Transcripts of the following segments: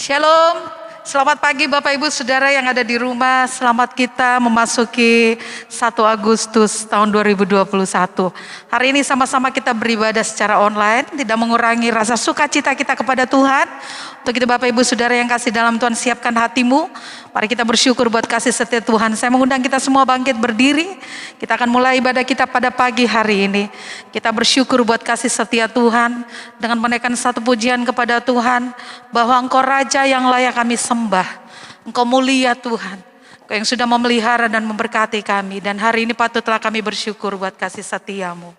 Shalom, selamat pagi Bapak Ibu Saudara yang ada di rumah. Selamat kita memasuki 1 Agustus tahun 2021. Hari ini sama-sama kita beribadah secara online, tidak mengurangi rasa sukacita kita kepada Tuhan. Untuk itu Bapak Ibu Saudara yang kasih dalam Tuhan, siapkan hatimu. Mari kita bersyukur buat kasih setia Tuhan. Saya mengundang kita semua bangkit berdiri. Kita akan mulai ibadah kita pada pagi hari ini. Kita bersyukur buat kasih setia Tuhan dengan menaikkan satu pujian kepada Tuhan bahwa Engkau Raja yang layak kami sembah. Engkau mulia Tuhan. Engkau yang sudah memelihara dan memberkati kami. Dan hari ini patutlah kami bersyukur buat kasih setiamu.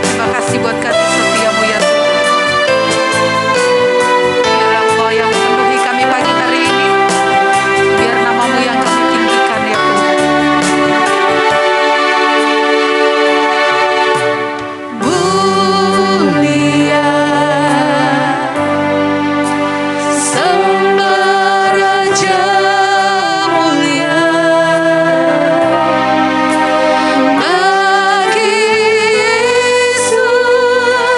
Terima kasih buat kasih setiamu ya Tuhan. Biarlah Engkau yang memenuhi kami pagi hari ini. Biar namamu yang kami tinggikan ya Tuhan. Mulia sembah Raja mulia bagi Yesus.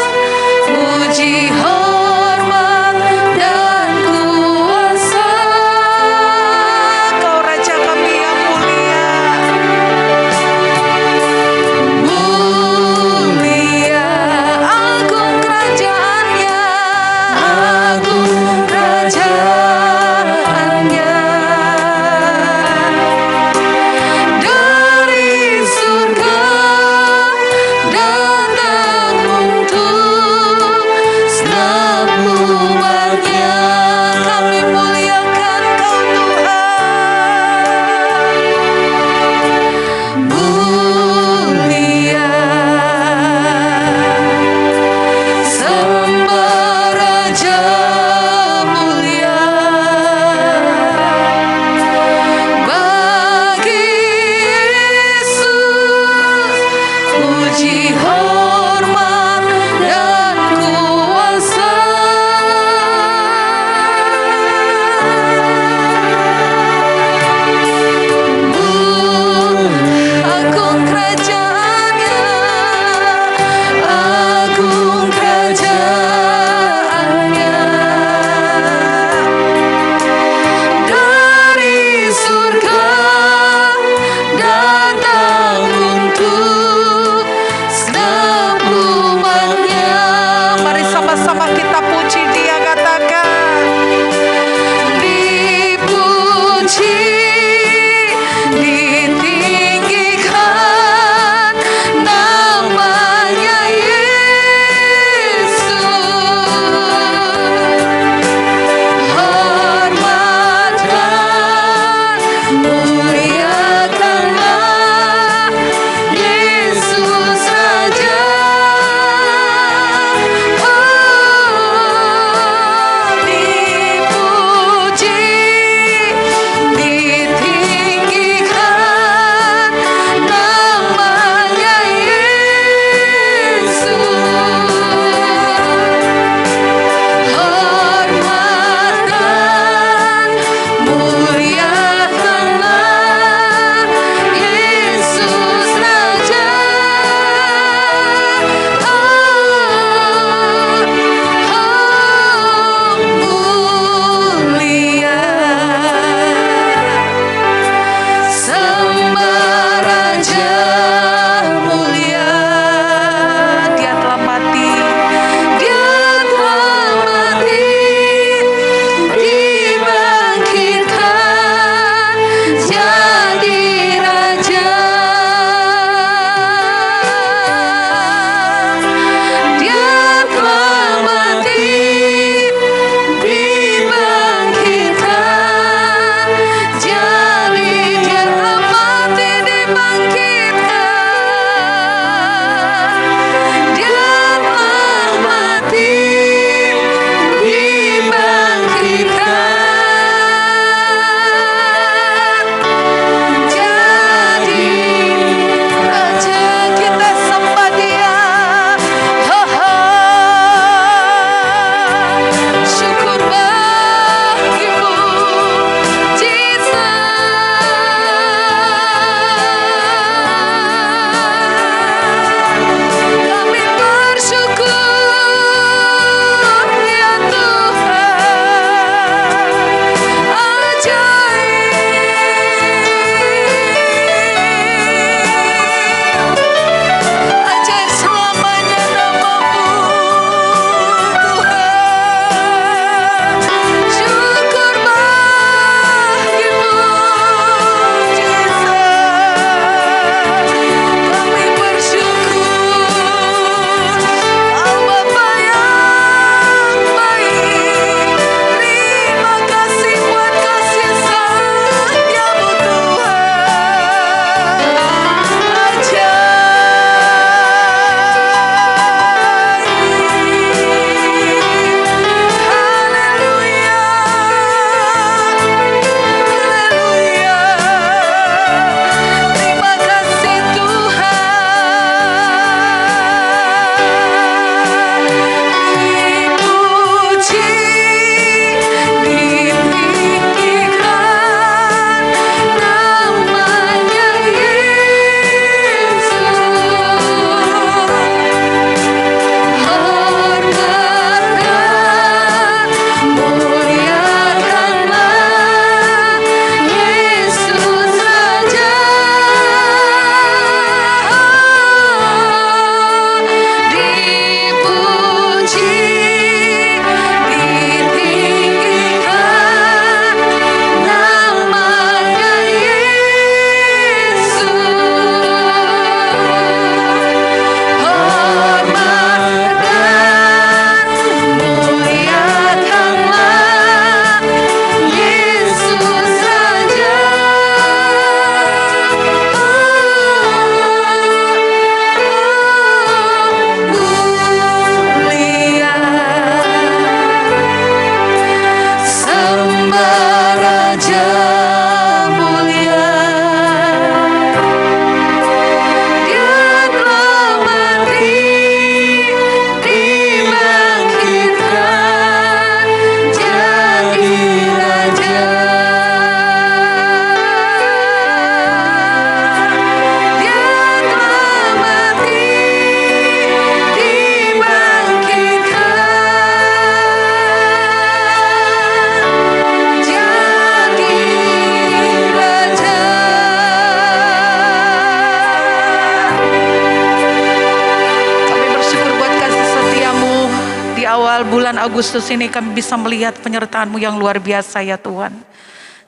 bulan Agustus ini kami bisa melihat penyertaan-Mu yang luar biasa ya Tuhan.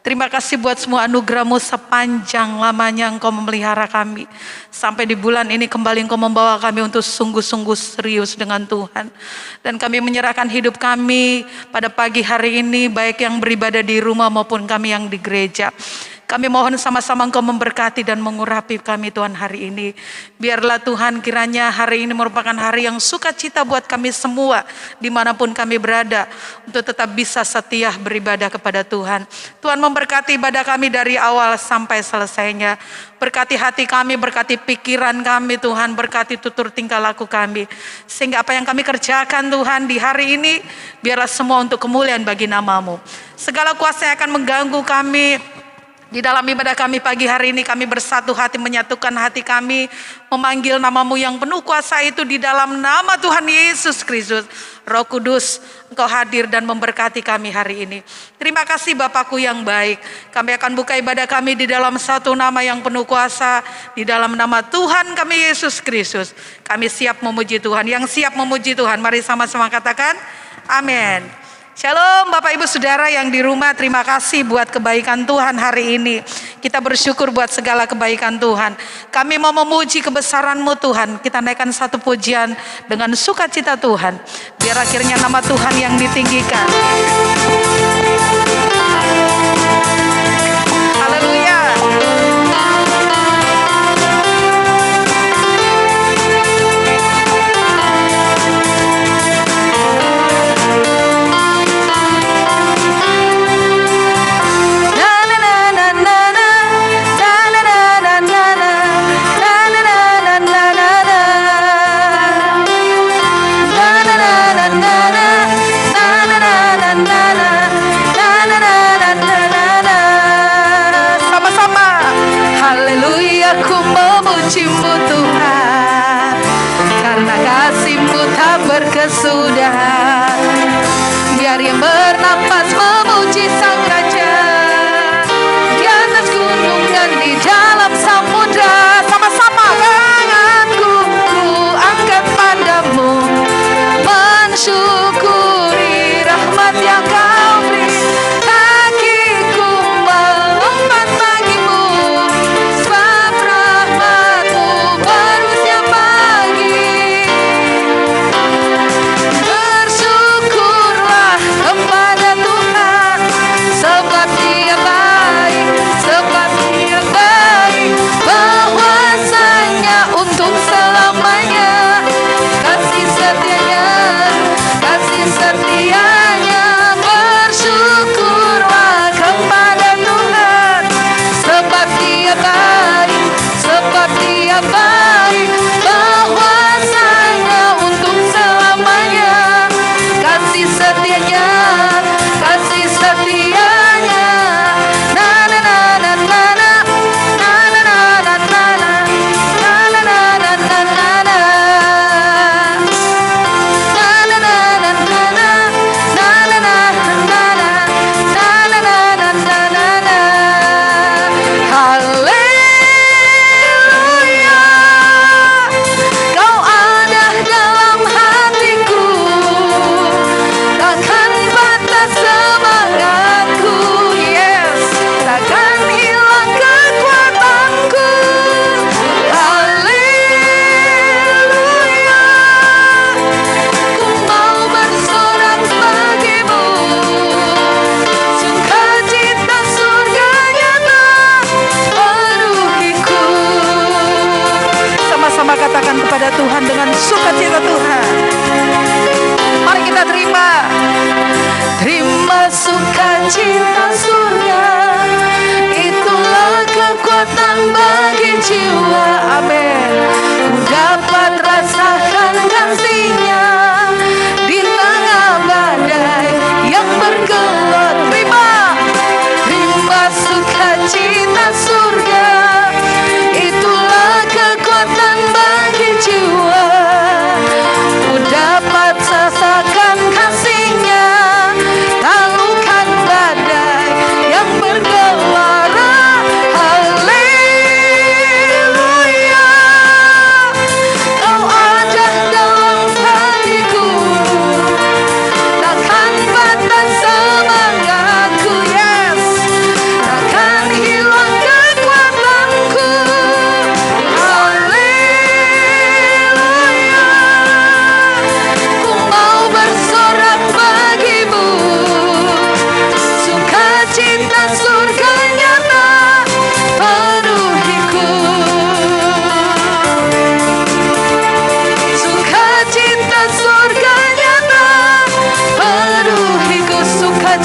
Terima kasih buat semua anugerah-Mu sepanjang lamanya Engkau memelihara kami. Sampai di bulan ini kembali Engkau membawa kami untuk sungguh-sungguh serius dengan Tuhan. Dan kami menyerahkan hidup kami pada pagi hari ini, baik yang beribadah di rumah maupun kami yang di gereja. Kami mohon sama-sama Engkau memberkati dan mengurapi kami Tuhan hari ini. Biarlah Tuhan kiranya hari ini merupakan hari yang sukacita buat kami semua dimanapun kami berada. Untuk tetap bisa setia beribadah kepada Tuhan. Tuhan memberkati ibadah kami dari awal sampai selesainya. Berkati hati kami, berkati pikiran kami Tuhan. Berkati tutur tingkah laku kami. Sehingga apa yang kami kerjakan Tuhan di hari ini, biarlah semua untuk kemuliaan bagi nama-Mu. Segala kuasa yang akan mengganggu kami di dalam ibadah kami pagi hari ini, kami bersatu hati, menyatukan hati kami, memanggil nama-Mu yang penuh kuasa itu di dalam nama Tuhan Yesus Kristus. Roh Kudus, Engkau hadir dan memberkati kami hari ini. Terima kasih Bapakku yang baik. Kami akan buka ibadah kami di dalam satu nama yang penuh kuasa, di dalam nama Tuhan kami Yesus Kristus. Kami siap memuji Tuhan. Yang siap memuji Tuhan, mari sama-sama katakan amin. Shalom Bapak Ibu Saudara yang di rumah, terima kasih buat kebaikan Tuhan hari ini. Kita bersyukur buat segala kebaikan Tuhan. Kami mau memuji kebesaran-Mu Tuhan. Kita naikkan satu pujian dengan sukacita Tuhan. Biar akhirnya nama Tuhan yang ditinggikan. Haleluya. Memuji-Mu Tuhan, karena kasih-Mu tak berkesudahan. Biar yang bernafas memuji Sang Raja, di atas gunung dan di dalam samudra. Sama-sama tanganku ku angkat padamu, mensyukuri rahmat yang Kau beri. Kakiku melompat bagimu, sebab rahmat-Mu baru setiap pagi. Bersyukurlah kepada Tuhan, sebab Dia baik, sebab Dia baik. Bahwasanya untuk selamanya, kasih setianya, kasih setianya. Bersyukurlah kepada Tuhan, sebab Dia baik, sebab Dia baik. Bahwasanya untuk selamanya, kasih setianya, kasih setianya. Na na na na na na, na na na na na na, na na na na na na na. Haleluya, Kau ada dalam hatiku, takkan patah semangatku. Yes, takkan hilang kekuatanku. Haleluya, ku mau bersorak bagimu, sukacita surga nyata penuhiku. Sama-sama katakan kepada Tuhan dengan sukacita Tuhan. Mari kita terima sukacita surga, itulah kekuatan bagi jiwa. Amin. Ku dapat rasakan kasih-Nya di tengah badai yang bergelap. Terima sukacita surga, itulah kekuatan bagi jiwa. Ku dapat rasakan kasih-Nya, talukan badai yang bergelora. Haleluya,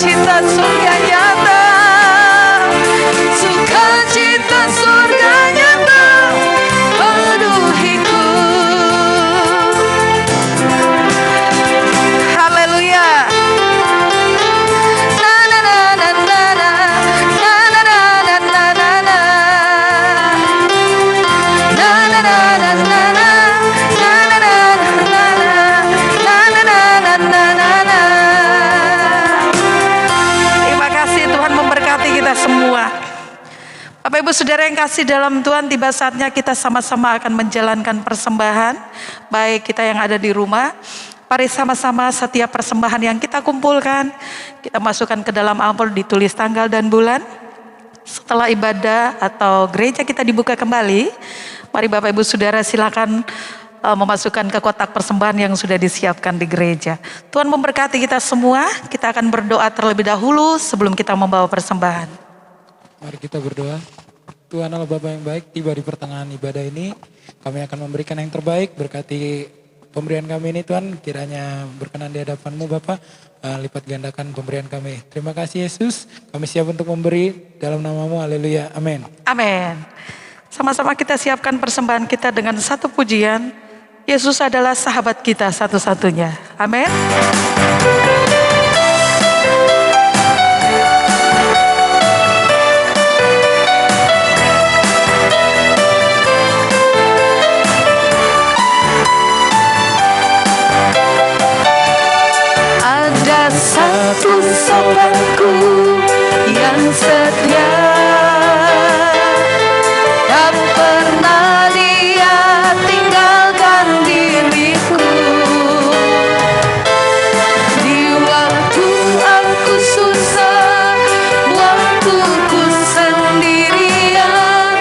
sukacita surga nyata, sukacita surga nyata penuhiku. Haleluya. Na na na na na na na na na na na na na na na na na na na. Terima kasih, Tuhan memberkati kita semua. Bapak Ibu Saudara yang kasih dalam Tuhan, tiba saatnya kita sama-sama akan menjalankan persembahan. Baik kita yang ada di rumah, mari sama-sama setiap persembahan yang kita kumpulkan, kita masukkan ke dalam amplop, ditulis tanggal dan bulan. Setelah ibadah atau gereja kita dibuka kembali, mari Bapak Ibu Saudara silakan memasukkan ke kotak persembahan yang sudah disiapkan di gereja. Tuhan memberkati kita semua. Kita akan berdoa terlebih dahulu sebelum kita membawa persembahan. Mari kita berdoa. Tuhan Allah Bapa yang baik, tiba di pertengahan ibadah ini, kami akan memberikan yang terbaik. Berkati pemberian kami ini Tuhan, kiranya berkenan di hadapan-Mu Bapa, lipat gandakan pemberian kami. Terima kasih Yesus, kami siap untuk memberi dalam nama-Mu. Haleluya, amin. Amin. Sama-sama kita siapkan persembahan kita dengan satu pujian. Yesus adalah sahabat kita satu-satunya. Amin. Ada satu sopanku yang setia, tak pernah dia tinggalkan diriku. Di waktu aku susah, waktu ku sendirian,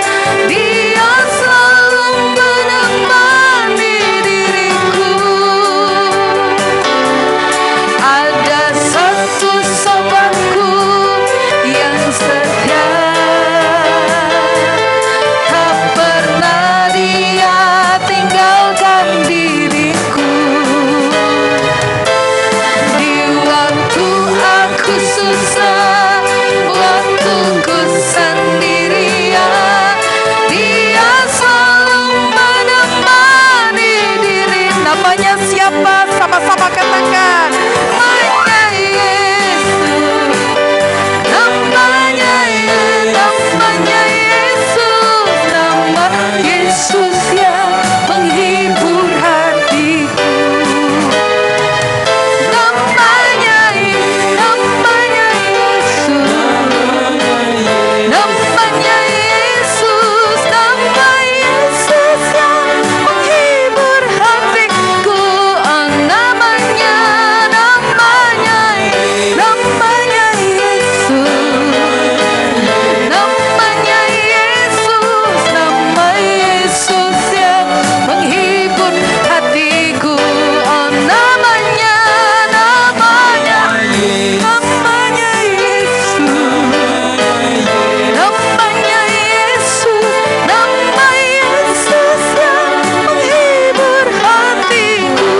dia selalu menemani diriku. Ada satu sopanku yang setia, tak pernah dia tinggalkan diriku. Di waktu aku susah, waktu ku sendirian, dia selalu menemani diri. Namanya siapa? Sama-sama katakan. Namanya Yesus. Namanya Yesus. Nama Yesus yang menghibur hatiku. Namanya Yesus. Namanya Yesus. Nama Yesus yang menghibur hatiku. Oh, namanya Yesus. Namanya Yesus. Nama Yesus yang menghibur hatiku. Oh, namanya Yesus. Namanya Yesus. Nama Yesus yang menghibur hatiku.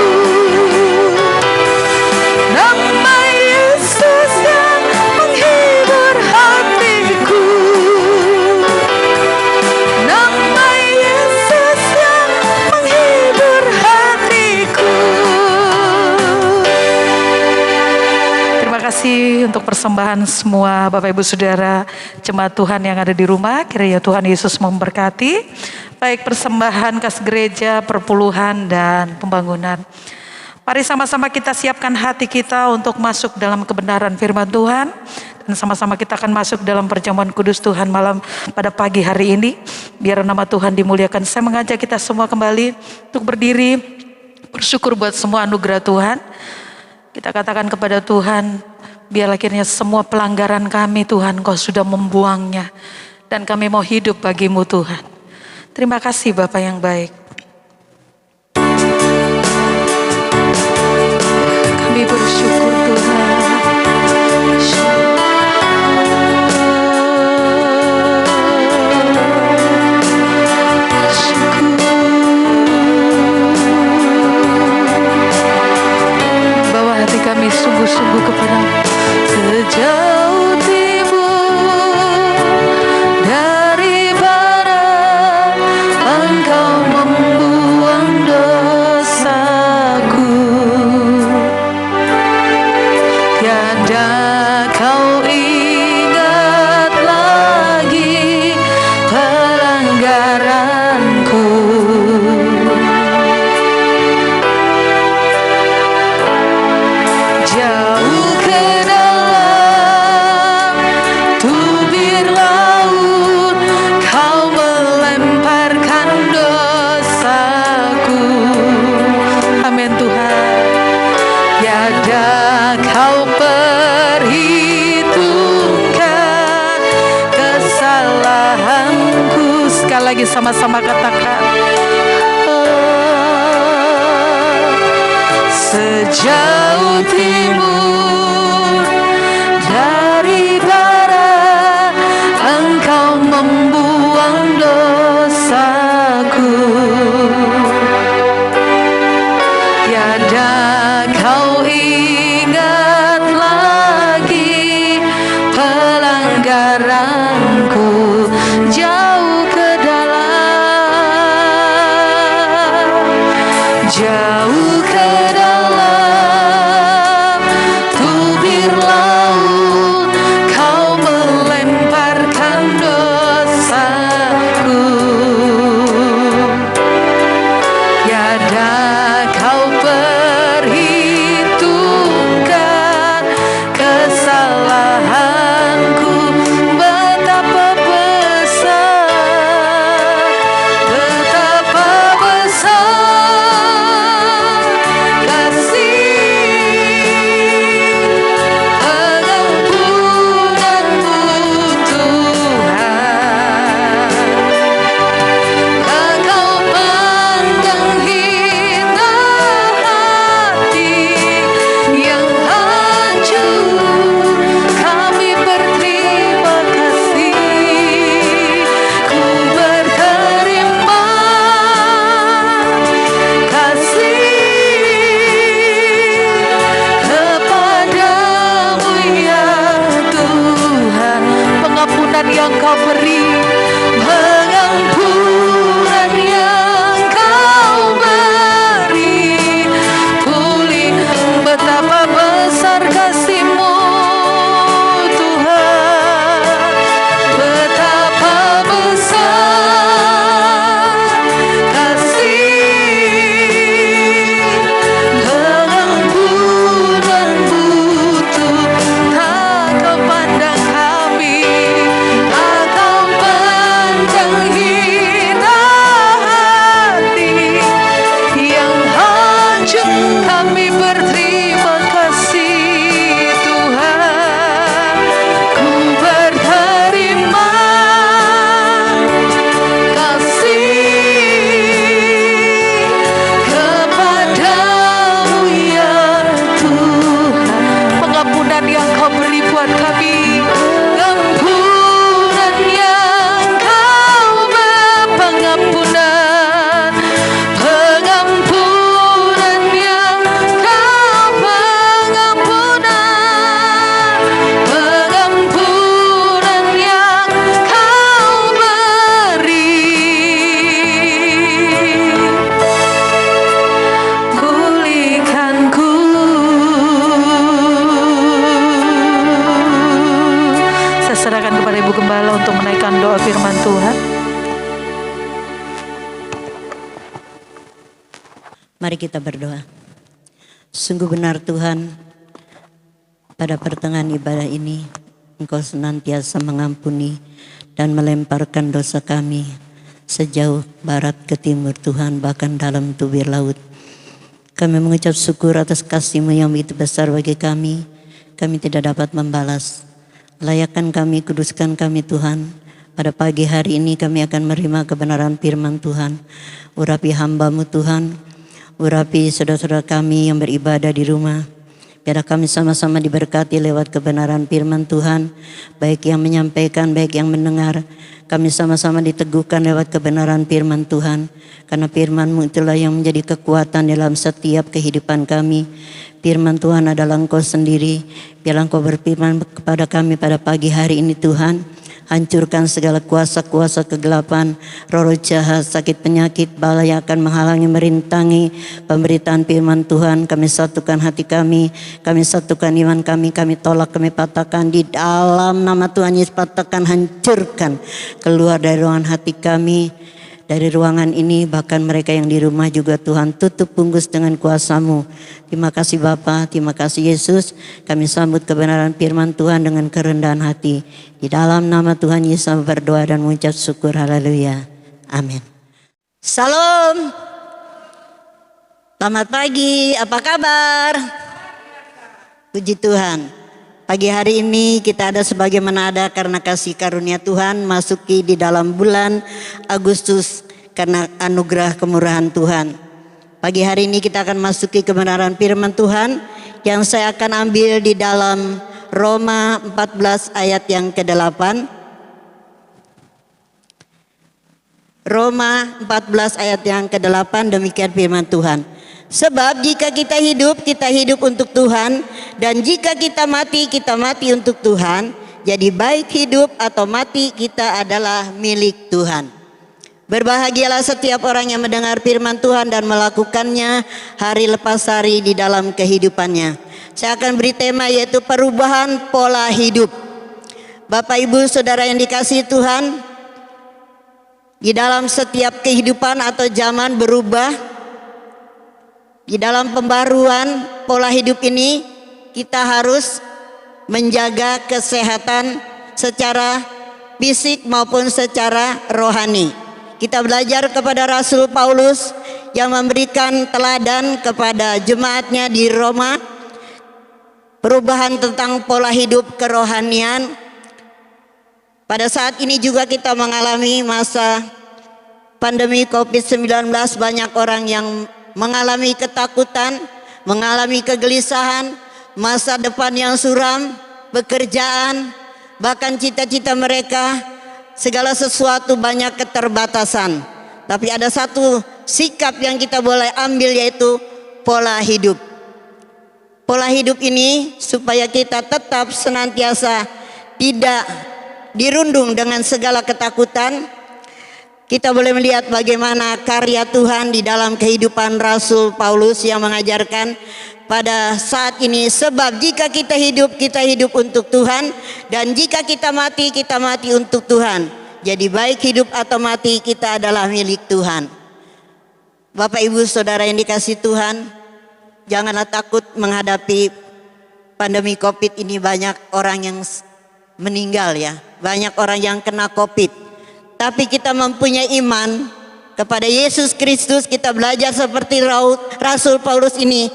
Nama Yesus yang menghibur hatiku. Nama Yesus yang menghibur hatiku. Terima kasih untuk persembahan semua Bapak Ibu Saudara jemaat Tuhan yang ada di rumah. Kiranya Tuhan Yesus memberkati. Baik persembahan kas gereja, perpuluhan dan pembangunan. Mari sama-sama kita siapkan hati kita untuk masuk dalam kebenaran firman Tuhan. Dan sama-sama kita akan masuk dalam perjamuan kudus Tuhan malam pada pagi hari ini. Biar nama Tuhan dimuliakan. Saya mengajak kita semua kembali untuk berdiri. Bersyukur buat semua anugerah Tuhan. Kita katakan kepada Tuhan, biarlah kiranya semua pelanggaran kami Tuhan Kau sudah membuangnya. Dan kami mau hidup bagimu Tuhan. Terima kasih Bapa yang baik. Kami bersyukur Tuhan. Bawa hati kami sungguh-sungguh kepada-Mu. sejauh timur dari barat, Engkau membuang dosaku. Tiada kau ingat lagi pelanggaranku. Jauh ke dalam tubir laut, kau melemparkan dosaku. Amin Tuhan. Tiada kau perhitungkan kesalahanku. Sekali lagi sama-sama katakan. Sejauh timur dari barat, Engkau membuang dosaku. Tiada kau ingat lagi pelanggaranku. Jauh ke dalam, jauh ke dalam tubir laut, kau melemparkan dosaku. Tiada kau perhitungkan kesalahanku. Betapa besar, betapa besar kasih pengampunanmu Tuhan. Engkau pandang hina hati yang hancur, kami berterima kasih. Ku berterima kasih kepadamu ya Tuhan. Pengampunan yang kau beri, pengampunan yang kau beri, pulih. Betapa besar kasih-Mu Tuhan, betapa besar kasih pengampunan-Mu Tuhan. Kau pandang kami, Kau pandang hina hati yang hancur, kami berterima kasih Tuhan. Ku berterima kasih kepadamu ya Tuhan. Pengampunan yang kau beri buat kami, pengampunan yang kau beri, pengampunan, pengampunan yang kau, pengampunan, pengampunan yang kau beri, pulihkanku. Saya serahkan kepada Ibu Gembala untuk menaikkan doa firman Tuhan. Mari kita berdoa. Sungguh benar Tuhan, pada pertengahan ibadah ini Engkau senantiasa mengampuni dan melemparkan dosa kami sejauh barat ke timur Tuhan, bahkan dalam tubir laut. Kami mengucap syukur atas kasih-Mu yang begitu besar bagi kami. Kami tidak dapat membalas. Layakkan kami, kuduskan kami Tuhan. Pada pagi hari ini kami akan menerima kebenaran firman Tuhan. Urapi hamba-Mu Tuhan, urapi saudara-saudara kami yang beribadah di rumah. Biar kami sama-sama diberkati lewat kebenaran firman Tuhan, baik yang menyampaikan, baik yang mendengar. Kami sama-sama diteguhkan lewat kebenaran firman Tuhan, karena firman-Mu itulah yang menjadi kekuatan dalam setiap kehidupan kami. Firman Tuhan adalah Engkau sendiri. Biar Engkau berfirman kepada kami pada pagi hari ini Tuhan. Hancurkan segala kuasa-kuasa kegelapan, roh-roh jahat, sakit penyakit, bala yang akan menghalangi, merintangi pemberitaan firman Tuhan. Kami satukan hati kami satukan iman kami tolak, kami patahkan di dalam nama Tuhan Yesus, patahkan, hancurkan, keluar dari ruangan hati kami, dari ruangan ini, bahkan mereka yang di rumah juga Tuhan, tutup bungkus dengan kuasa-Mu. Terima kasih Bapa, terima kasih Yesus. Kami sambut kebenaran firman Tuhan dengan kerendahan hati. Di dalam nama Tuhan Yesus berdoa dan mengucap syukur, haleluya, amin. Salam, selamat pagi, apa kabar? Puji Tuhan. Pagi hari ini kita ada sebagaimana ada karena kasih karunia Tuhan, masuki di dalam bulan Agustus karena anugerah kemurahan Tuhan. Pagi hari ini kita akan masuki kebenaran firman Tuhan yang saya akan ambil di dalam Roma 14 ayat yang ke-8. Roma 14 ayat yang ke-8, demikian firman Tuhan. Sebab jika kita hidup untuk Tuhan, dan jika kita mati untuk Tuhan. Jadi baik hidup atau mati kita adalah milik Tuhan. Berbahagialah setiap orang yang mendengar firman Tuhan dan melakukannya hari lepas hari di dalam kehidupannya. Saya akan beri tema yaitu perubahan pola hidup. Bapak Ibu Saudara yang dikasihi Tuhan, di dalam setiap kehidupan atau zaman berubah. Di dalam pembaruan pola hidup ini kita harus menjaga kesehatan secara fisik maupun secara rohani. Kita belajar kepada Rasul Paulus yang memberikan teladan kepada jemaatnya di Roma, perubahan tentang pola hidup kerohanian. Pada saat ini juga kita mengalami masa pandemi COVID-19, banyak orang yang mengalami ketakutan, mengalami kegelisahan, masa depan yang suram, pekerjaan, bahkan cita-cita mereka, segala sesuatu banyak keterbatasan. Tapi ada satu sikap yang kita boleh ambil yaitu pola hidup. Pola hidup ini supaya kita tetap senantiasa tidak dirundung dengan segala ketakutan. Kita boleh melihat bagaimana karya Tuhan di dalam kehidupan Rasul Paulus yang mengajarkan pada saat ini. Sebab jika kita hidup untuk Tuhan, dan jika kita mati untuk Tuhan. Jadi baik hidup atau mati kita adalah milik Tuhan. Bapak Ibu Saudara yang dikasihi Tuhan, janganlah takut menghadapi pandemi COVID ini. Banyak orang yang meninggal ya, banyak orang yang kena COVID. Tapi kita mempunyai iman kepada Yesus Kristus. Kita belajar seperti Rasul Paulus ini.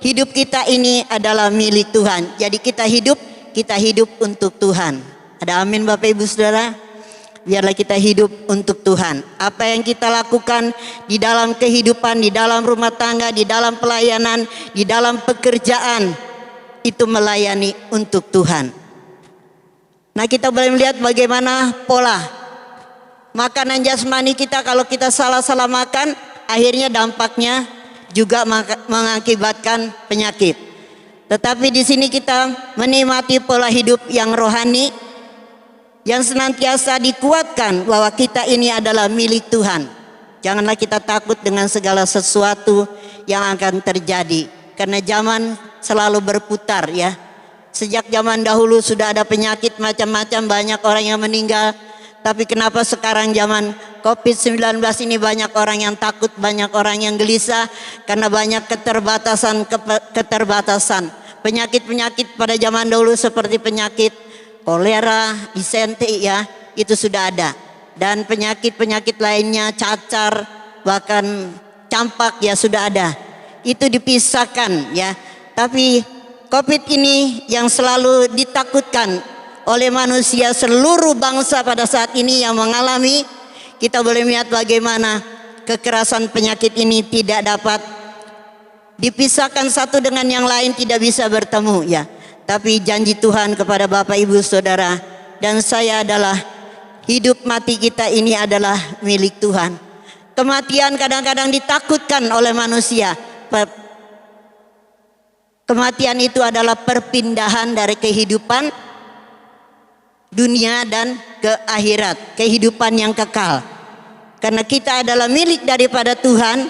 Hidup kita ini adalah milik Tuhan. Jadi kita hidup untuk Tuhan. Ada amin Bapak Ibu Saudara. Biarlah kita hidup untuk Tuhan. Apa yang kita lakukan di dalam kehidupan, di dalam rumah tangga, di dalam pelayanan, di dalam pekerjaan, itu melayani untuk Tuhan. Nah, kita boleh melihat bagaimana pola makanan jasmani kita. Kalau kita salah-salah makan, akhirnya dampaknya juga mengakibatkan penyakit. Tetapi di sini kita menikmati pola hidup yang rohani, yang senantiasa dikuatkan bahwa kita ini adalah milik Tuhan. Janganlah kita takut dengan segala sesuatu yang akan terjadi, karena zaman selalu berputar ya. Sejak zaman dahulu sudah ada penyakit macam-macam, banyak orang yang meninggal. Tapi kenapa sekarang zaman COVID-19 ini banyak orang yang takut, banyak orang yang gelisah, karena banyak keterbatasan. Penyakit-penyakit pada zaman dahulu seperti penyakit kolera, disentri ya, itu sudah ada. Dan penyakit-penyakit lainnya, cacar, bahkan campak ya sudah ada. Itu dipisahkan ya. Tapi COVID ini yang selalu ditakutkan oleh manusia, seluruh bangsa pada saat ini yang mengalami. Kita boleh melihat bagaimana kekerasan penyakit ini tidak dapat dipisahkan satu dengan yang lain tidak bisa bertemu ya. Tapi janji Tuhan kepada Bapak Ibu Saudara dan saya adalah hidup mati kita ini adalah milik Tuhan. Kematian kadang-kadang ditakutkan oleh manusia. Kematian itu adalah perpindahan dari kehidupan dunia dan ke akhirat, kehidupan yang kekal. Karena kita adalah milik daripada Tuhan,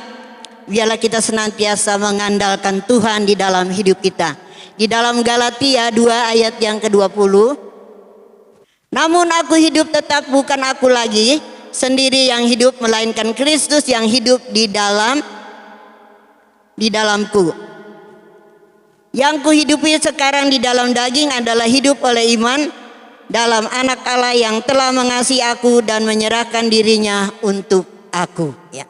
biarlah kita senantiasa mengandalkan Tuhan di dalam hidup kita. Di dalam Galatia 2 ayat yang ke-20, namun aku hidup tetap bukan aku lagi sendiri yang hidup, melainkan Kristus yang hidup di dalamku. Yang kuhidupi sekarang di dalam daging adalah hidup oleh iman dalam Anak Allah yang telah mengasihi aku dan menyerahkan dirinya untuk aku. Ya.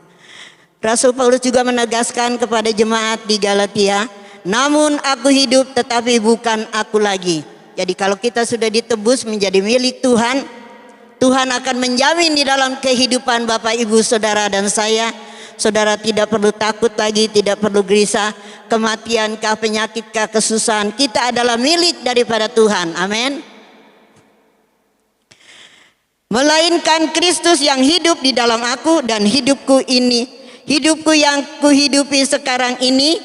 Rasul Paulus juga menegaskan kepada jemaat di Galatia, namun aku hidup tetapi bukan aku lagi. Jadi kalau kita sudah ditebus menjadi milik Tuhan, Tuhan akan menjamin di dalam kehidupan Bapak Ibu Saudara dan saya. Saudara tidak perlu takut lagi, tidak perlu gelisah. Kematiankah, penyakitkah, kesusahan, kita adalah milik daripada Tuhan. Amin. Melainkan Kristus yang hidup di dalam aku, dan hidupku yang kuhidupi sekarang ini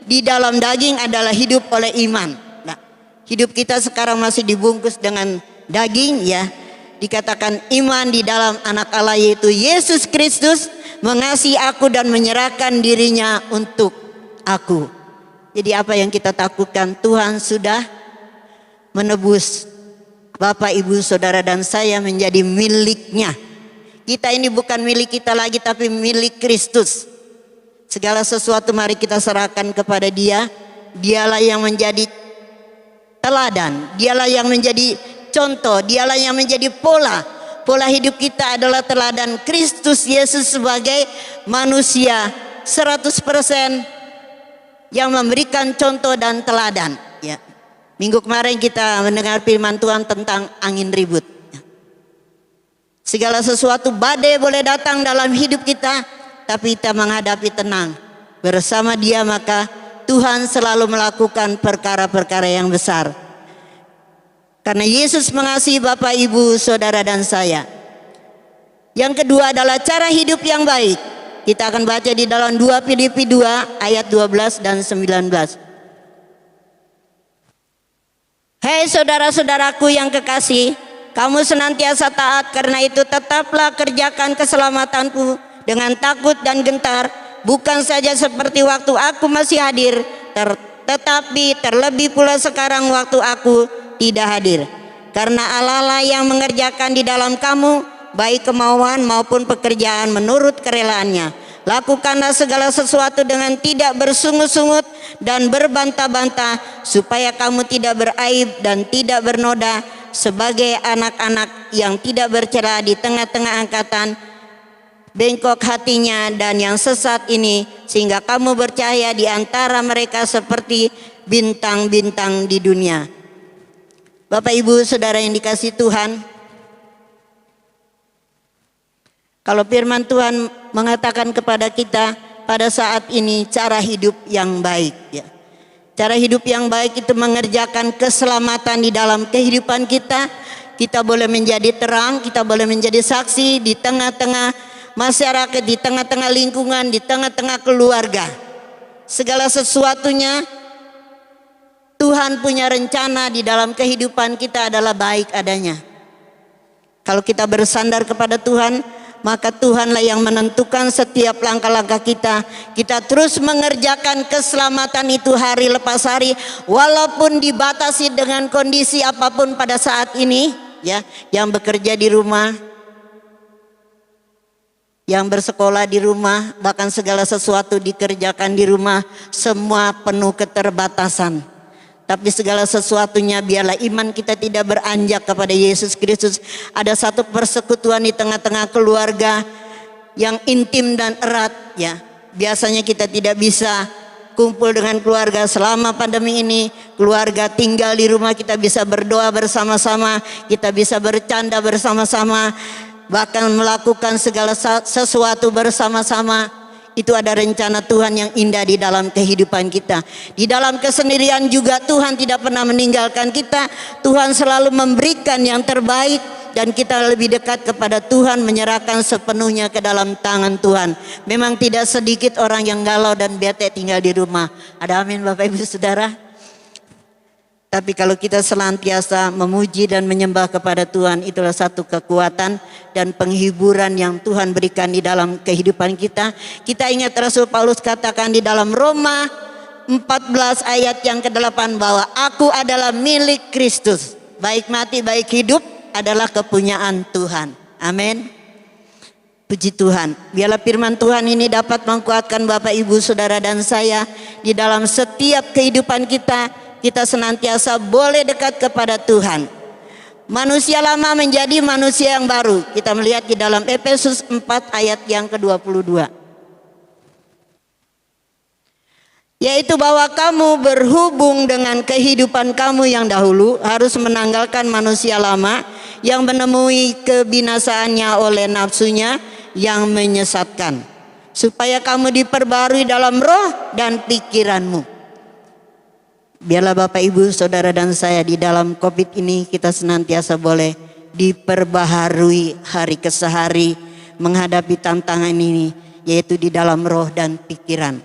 di dalam daging adalah hidup oleh iman. Nah, hidup kita sekarang masih dibungkus dengan daging ya. Dikatakan iman di dalam Anak Allah yaitu Yesus Kristus mengasihi aku dan menyerahkan dirinya untuk aku. Jadi apa yang kita takutkan, Tuhan sudah menebus Bapak, Ibu, Saudara dan saya menjadi miliknya. Kita ini bukan milik kita lagi tapi milik Kristus. Segala sesuatu mari kita serahkan kepada Dia. Dialah yang menjadi teladan, Dialah yang menjadi contoh, Dialah yang menjadi pola hidup kita adalah teladan Kristus Yesus sebagai manusia 100% yang memberikan contoh dan teladan ya. Minggu kemarin kita mendengar firman Tuhan tentang angin ribut. Segala sesuatu badai boleh datang dalam hidup kita, tapi kita menghadapi tenang. Bersama Dia maka Tuhan selalu melakukan perkara-perkara yang besar. Karena Yesus mengasihi Bapak, Ibu, Saudara dan saya. Yang kedua adalah cara hidup yang baik. Kita akan baca di dalam 2 Filipi 2 ayat 12 dan 19. Hei saudara-saudaraku yang kekasih, kamu senantiasa taat, karena itu tetaplah kerjakan keselamatanku dengan takut dan gentar, bukan saja seperti waktu aku masih hadir, tetapi terlebih pula sekarang waktu aku tidak hadir. Karena Allah lah yang mengerjakan di dalam kamu baik kemauan maupun pekerjaan menurut kerelaannya. Lakukanlah segala sesuatu dengan tidak bersungut-sungut dan berbantah-bantah, supaya kamu tidak beraib dan tidak bernoda sebagai anak-anak yang tidak bercela di tengah-tengah angkatan bengkok hatinya dan yang sesat ini, sehingga kamu bercahaya di antara mereka seperti bintang-bintang di dunia. Bapak, Ibu, Saudara yang dikasihi Tuhan, kalau firman Tuhan mengatakan kepada kita pada saat ini cara hidup yang baik ya. Cara hidup yang baik itu mengerjakan keselamatan di dalam kehidupan kita. Kita boleh menjadi terang, kita boleh menjadi saksi di tengah-tengah masyarakat, di tengah-tengah lingkungan, di tengah-tengah keluarga. Segala sesuatunya Tuhan punya rencana di dalam kehidupan kita adalah baik adanya. Kalau kita bersandar kepada Tuhan, maka Tuhanlah yang menentukan setiap langkah-langkah kita. Kita terus mengerjakan keselamatan itu hari lepas hari, walaupun dibatasi dengan kondisi apapun pada saat ini ya. Yang bekerja di rumah, yang bersekolah di rumah, bahkan segala sesuatu dikerjakan di rumah, semua penuh keterbatasan. Tapi segala sesuatunya biarlah iman kita tidak beranjak kepada Yesus Kristus. Ada satu persekutuan di tengah-tengah keluarga yang intim dan erat ya. Biasanya kita tidak bisa kumpul dengan keluarga selama pandemi ini. Keluarga tinggal di rumah, kita bisa berdoa bersama-sama, kita bisa bercanda bersama-sama, bahkan melakukan segala sesuatu bersama-sama. itu ada rencana Tuhan yang indah di dalam kehidupan kita. Di dalam kesendirian juga Tuhan tidak pernah meninggalkan kita. Tuhan selalu memberikan yang terbaik, dan kita lebih dekat kepada Tuhan, menyerahkan sepenuhnya ke dalam tangan Tuhan. Memang tidak sedikit orang yang galau dan bete tinggal di rumah. Ada amin Bapak Ibu Saudara? Tapi kalau kita senantiasa memuji dan menyembah kepada Tuhan, itulah satu kekuatan dan penghiburan yang Tuhan berikan di dalam kehidupan kita. Kita ingat Rasul Paulus katakan di dalam Roma 14 ayat yang ke-8 bahwa aku adalah milik Kristus. Baik mati baik hidup adalah kepunyaan Tuhan. Amin. Puji Tuhan. Biarlah firman Tuhan ini dapat menguatkan Bapak Ibu Saudara dan saya di dalam setiap kehidupan kita. Kita senantiasa boleh dekat kepada Tuhan. Manusia lama menjadi manusia yang baru. Kita melihat di dalam Efesus 4 ayat yang ke-22. Yaitu bahwa kamu berhubung dengan kehidupan kamu yang dahulu harus menanggalkan manusia lama yang menemui kebinasaannya oleh nafsunya yang menyesatkan. Supaya kamu diperbarui dalam roh dan pikiranmu. Biarlah Bapak Ibu Saudara dan saya di dalam COVID ini kita senantiasa boleh diperbaharui hari ke hari menghadapi tantangan ini, yaitu di dalam roh dan pikiran.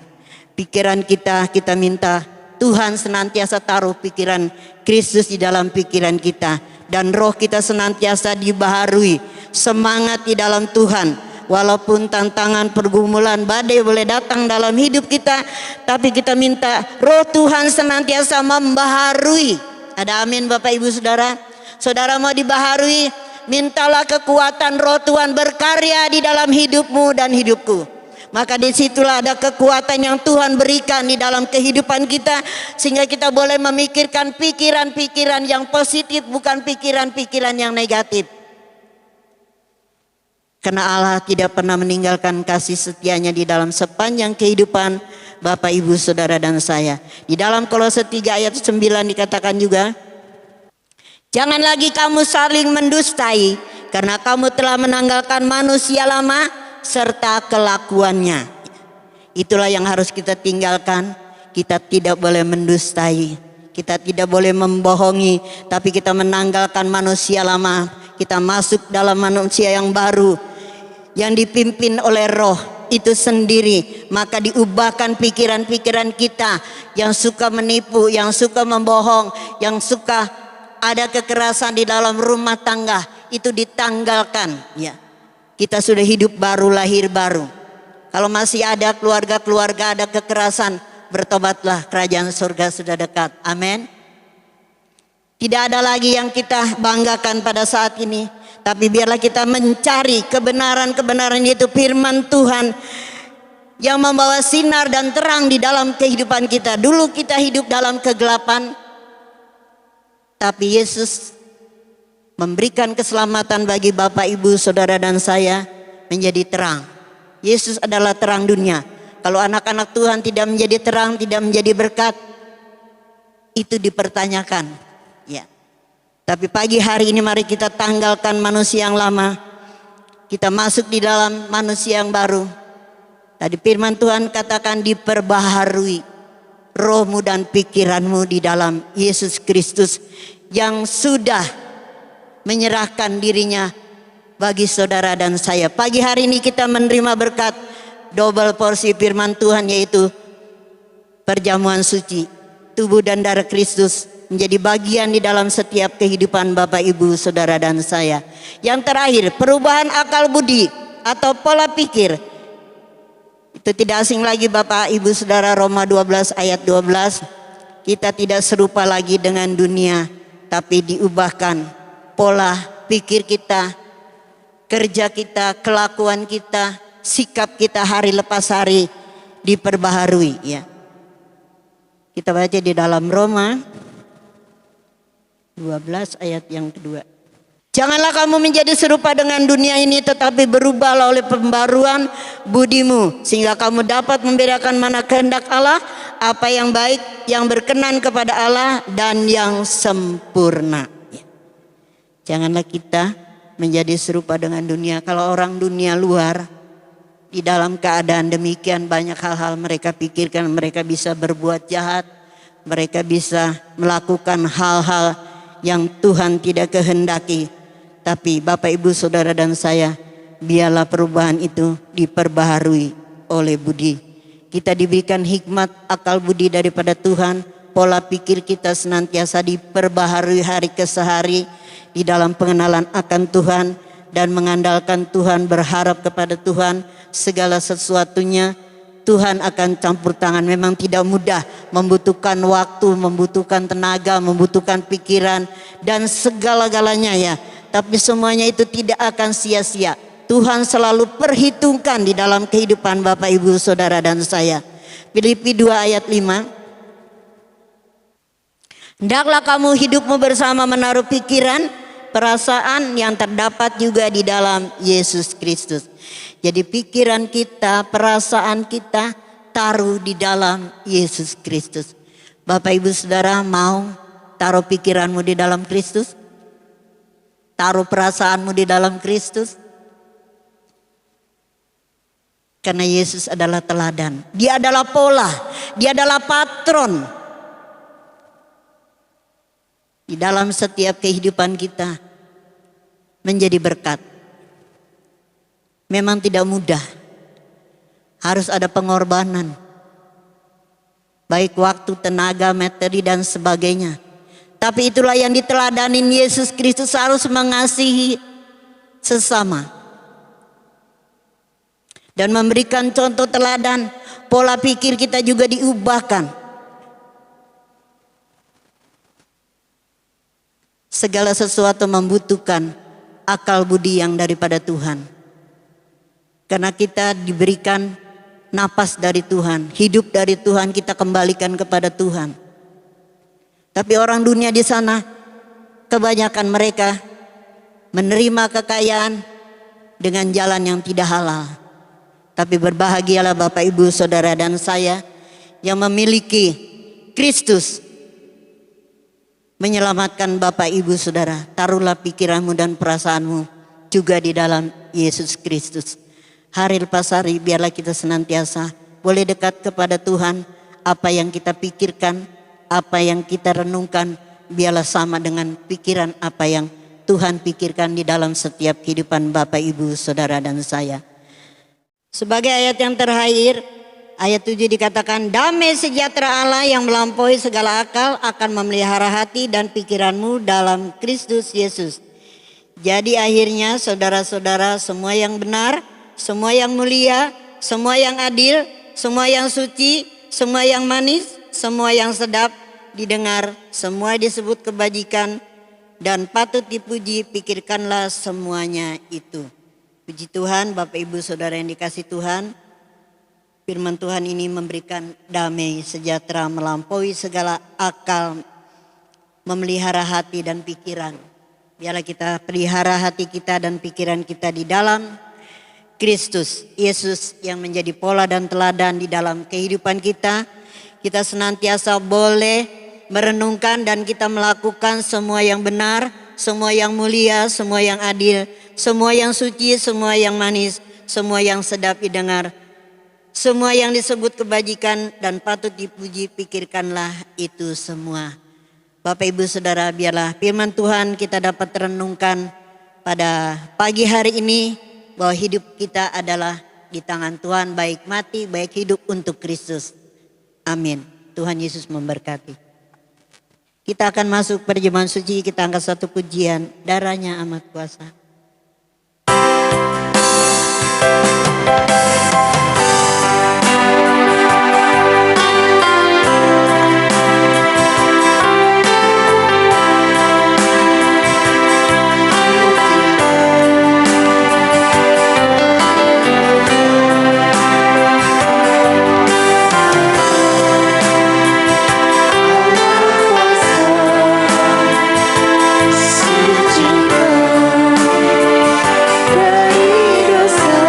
Pikiran kita minta Tuhan senantiasa taruh pikiran Kristus di dalam pikiran kita, dan roh kita senantiasa dibaharui semangat di dalam Tuhan. Walaupun tantangan, pergumulan, badai boleh datang dalam hidup kita, tapi kita minta roh Tuhan senantiasa membaharui. Ada amin Bapak Ibu Saudara? Saudara mau dibaharui, mintalah kekuatan roh Tuhan berkarya di dalam hidupmu dan hidupku. Maka disitulah ada kekuatan yang Tuhan berikan di dalam kehidupan kita, sehingga kita boleh memikirkan pikiran-pikiran yang positif, bukan pikiran-pikiran yang negatif. Karena Allah tidak pernah meninggalkan kasih setianya di dalam sepanjang kehidupan Bapak Ibu Saudara dan saya. Di dalam Kolose 3 ayat 9 dikatakan juga, jangan lagi kamu saling mendustai, karena kamu telah menanggalkan manusia lama serta kelakuannya. Itulah yang harus kita tinggalkan. Kita tidak boleh mendustai, kita tidak boleh membohongi, tapi kita menanggalkan manusia lama. Kita masuk dalam manusia yang baru, yang dipimpin oleh roh itu sendiri. Maka diubahkan pikiran-pikiran kita yang suka menipu, yang suka membohong, yang suka ada kekerasan di dalam rumah tangga, itu ditanggalkan. Ya, kita sudah hidup baru, lahir baru. Kalau masih ada keluarga-keluarga ada kekerasan, bertobatlah, kerajaan surga sudah dekat. Amin. Tidak ada lagi yang kita banggakan pada saat ini, tapi biarlah kita mencari kebenaran-kebenaran, yaitu firman Tuhan yang membawa sinar dan terang di dalam kehidupan kita. Dulu kita hidup dalam kegelapan, tapi Yesus memberikan keselamatan bagi Bapak Ibu Saudara dan saya menjadi terang. Yesus adalah terang dunia. Kalau anak-anak Tuhan tidak menjadi terang, tidak menjadi berkat, itu dipertanyakan. Ya. Tapi pagi hari ini mari kita tanggalkan manusia yang lama. Kita masuk di dalam manusia yang baru. Tadi firman Tuhan katakan diperbaharui rohmu dan pikiranmu di dalam Yesus Kristus yang sudah menyerahkan dirinya bagi saudara dan saya. Pagi hari ini kita menerima berkat double porsi firman Tuhan, yaitu perjamuan suci, tubuh dan darah Kristus menjadi bagian di dalam setiap kehidupan Bapak Ibu Saudara dan saya. Yang terakhir, perubahan akal budi atau pola pikir. Itu tidak asing lagi Bapak Ibu Saudara, Roma 12 ayat 12. Kita tidak serupa lagi dengan dunia, tapi diubahkan pola pikir kita, kerja kita, kelakuan kita, sikap kita hari lepas hari diperbaharui. Ya. Kita baca di dalam Roma 12 ayat yang kedua. Janganlah kamu menjadi serupa dengan dunia ini, tetapi berubahlah oleh pembaruan budimu, sehingga kamu dapat membedakan mana kehendak Allah, apa yang baik, yang berkenan kepada Allah, dan yang sempurna. Janganlah kita menjadi serupa dengan dunia. Kalau orang dunia luar, Di dalam keadaan demikian banyak hal-hal mereka pikirkan, mereka bisa berbuat jahat, mereka bisa melakukan hal-hal yang Tuhan tidak kehendaki. Tapi Bapak Ibu Saudara dan saya, biarlah perubahan itu diperbaharui oleh budi. Kita diberikan hikmat akal budi daripada Tuhan, pola pikir kita senantiasa diperbaharui hari ke hari di dalam pengenalan akan Tuhan dan mengandalkan Tuhan, berharap kepada Tuhan. Segala sesuatunya Tuhan akan campur tangan. Memang tidak mudah, membutuhkan waktu, membutuhkan tenaga, membutuhkan pikiran dan segala-galanya ya. Tapi semuanya itu tidak akan sia-sia. Tuhan selalu perhitungkan di dalam kehidupan Bapak Ibu Saudara dan saya. Filipi 2 ayat 5. Hendaklah kamu hidupmu bersama menaruh pikiran, perasaan yang terdapat juga di dalam Yesus Kristus. Jadi pikiran kita, perasaan kita taruh di dalam Yesus Kristus. Bapak Ibu Saudara mau taruh pikiranmu di dalam Kristus? Taruh perasaanmu di dalam Kristus? Karena Yesus adalah teladan. Dia adalah pola, dia adalah patron. Di dalam setiap kehidupan kita menjadi berkat. Memang tidak mudah. Harus ada pengorbanan. Baik waktu, tenaga, materi dan sebagainya. Tapi itulah yang diteladanin Yesus Kristus, harus mengasihi sesama. Dan memberikan contoh teladan. Pola pikir kita juga diubahkan. Segala sesuatu membutuhkan akal budi yang daripada Tuhan. Karena kita diberikan napas dari Tuhan, hidup dari Tuhan, kita kembalikan kepada Tuhan. Tapi orang dunia di sana, kebanyakan mereka menerima kekayaan dengan jalan yang tidak halal. Tapi berbahagialah Bapak Ibu Saudara dan saya yang memiliki Kristus menyelamatkan Bapak Ibu Saudara. Taruhlah pikiranmu dan perasaanmu juga di dalam Yesus Kristus. Hari lepas hari biarlah kita senantiasa boleh dekat kepada Tuhan. Apa yang kita pikirkan, apa yang kita renungkan, biarlah sama dengan pikiran apa yang Tuhan pikirkan di dalam setiap kehidupan Bapak Ibu Saudara dan saya. Sebagai ayat yang terakhir, ayat 7 dikatakan, damai sejahtera Allah yang melampaui segala akal akan memelihara hati dan pikiranmu dalam Kristus Yesus. Jadi akhirnya saudara-saudara, semua yang benar, semua yang mulia, semua yang adil, semua yang suci, semua yang manis, semua yang sedap didengar, semua disebut kebajikan dan patut dipuji, pikirkanlah semuanya itu. Puji Tuhan, Bapak Ibu Saudara yang dikasih Tuhan, firman Tuhan ini memberikan damai sejahtera melampaui segala akal, memelihara hati dan pikiran. Biarlah kita pelihara hati kita dan pikiran kita di dalam Kristus Yesus yang menjadi pola dan teladan di dalam kehidupan kita. Kita senantiasa boleh merenungkan dan kita melakukan semua yang benar, semua yang mulia, semua yang adil, semua yang suci, semua yang manis, semua yang sedap didengar, semua yang disebut kebajikan dan patut dipuji, pikirkanlah itu semua. Bapak Ibu Saudara, biarlah firman Tuhan kita dapat renungkan pada pagi hari ini, bahwa hidup kita adalah di tangan Tuhan, baik mati, baik hidup untuk Kristus. Amin. Tuhan Yesus memberkati. Kita akan masuk perjamuan suci, kita angkat satu pujian, darahnya amat kuasa. Suci kau, dari dosa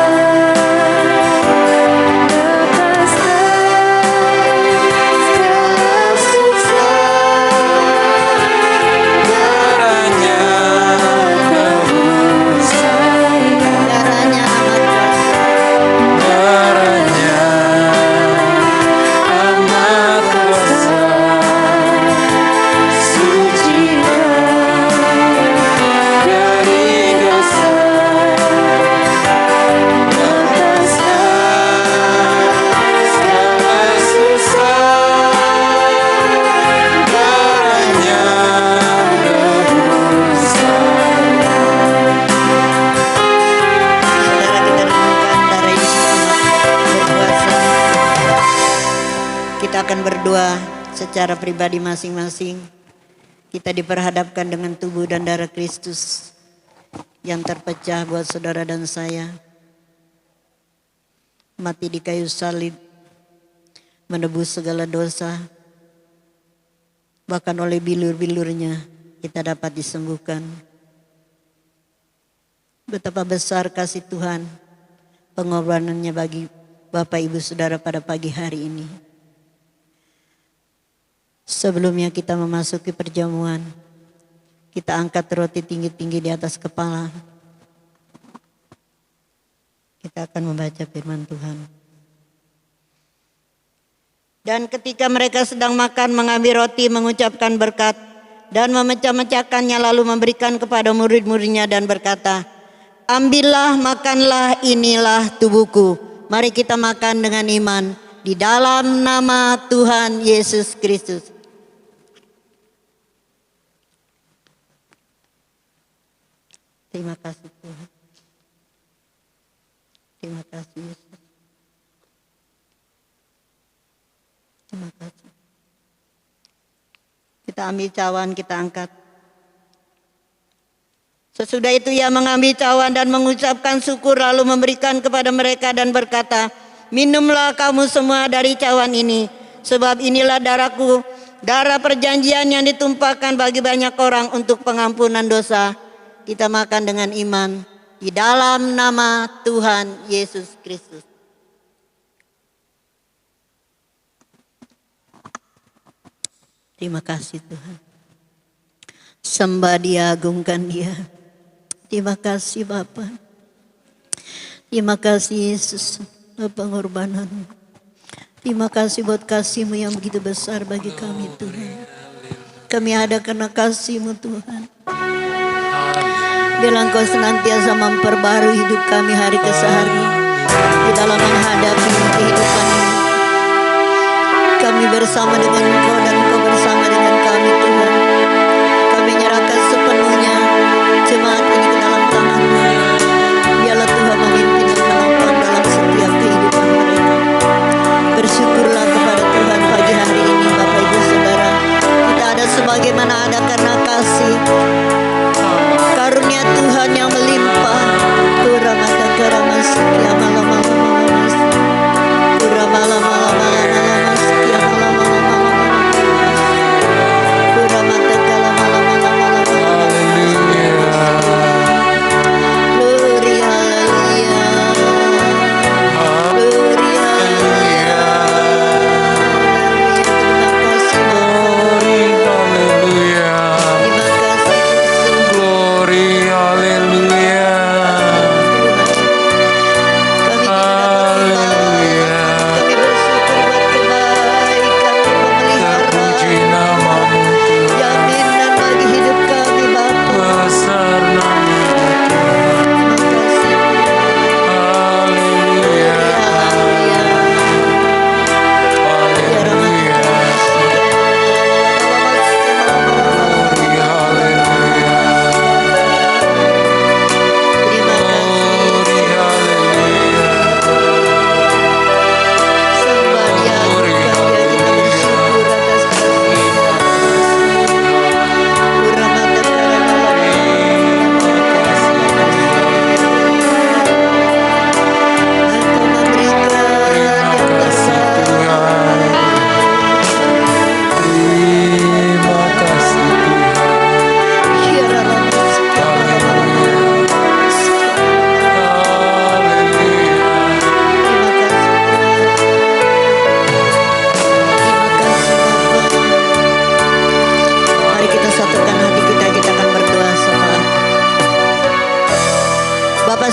berdoa secara pribadi masing-masing. Kita diperhadapkan dengan tubuh dan darah Kristus yang terpecah buat saudara dan saya. Mati di kayu salib, menebus segala dosa. Bahkan oleh bilur-bilurnya kita dapat disembuhkan. Betapa besar kasih Tuhan, pengorbanannya bagi Bapak Ibu Saudara pada pagi hari ini. Sebelumnya kita memasuki perjamuan, kita angkat roti tinggi-tinggi di atas kepala. Kita akan membaca firman Tuhan. Dan ketika mereka sedang makan, mengambil roti, mengucapkan berkat, dan memecah-mecahkannya, lalu memberikan kepada murid-muridnya dan berkata, ambillah, makanlah, inilah tubuhku. Mari kita makan dengan iman di dalam nama Tuhan Yesus Kristus. Terima kasih Tuhan. Terima kasih Yesus. Terima kasih. Kita ambil cawan, kita angkat. Sesudah itu ia mengambil cawan dan mengucapkan syukur, lalu memberikan kepada mereka dan berkata, minumlah kamu semua dari cawan ini, sebab inilah darahku, darah perjanjian yang ditumpahkan bagi banyak orang untuk pengampunan dosa. Kita makan dengan iman di dalam nama Tuhan Yesus Kristus. Terima kasih Tuhan. Sembah Dia, agungkan Dia. Terima kasih Bapa. Terima kasih Yesus, pengorbanan. Terima kasih buat kasih-Mu yang begitu besar bagi kami Tuhan. Kami ada karena kasih-Mu Tuhan. Biarlah Engkau senantiasa memperbarui hidup kami hari ke hari di dalam menghadapi kehidupan ini. Kami bersama dengan Engkau dan Engkau bersama dengan kami Tuhan. Kami nyerahkan sepenuhnya jemaat ini ke dalam tangan-Mu. Biarlah Tuhan memimpin dan menopang dalam setiap kehidupan mereka. Bersyukurlah kepada Tuhan pagi hari ini Bapak Ibu Saudara. Kita ada sebagaimana ada karena kasih. Karunia Tuhan yang melimpah. Kurang ada keramas sekian malam-malam. Kurang malam-malam.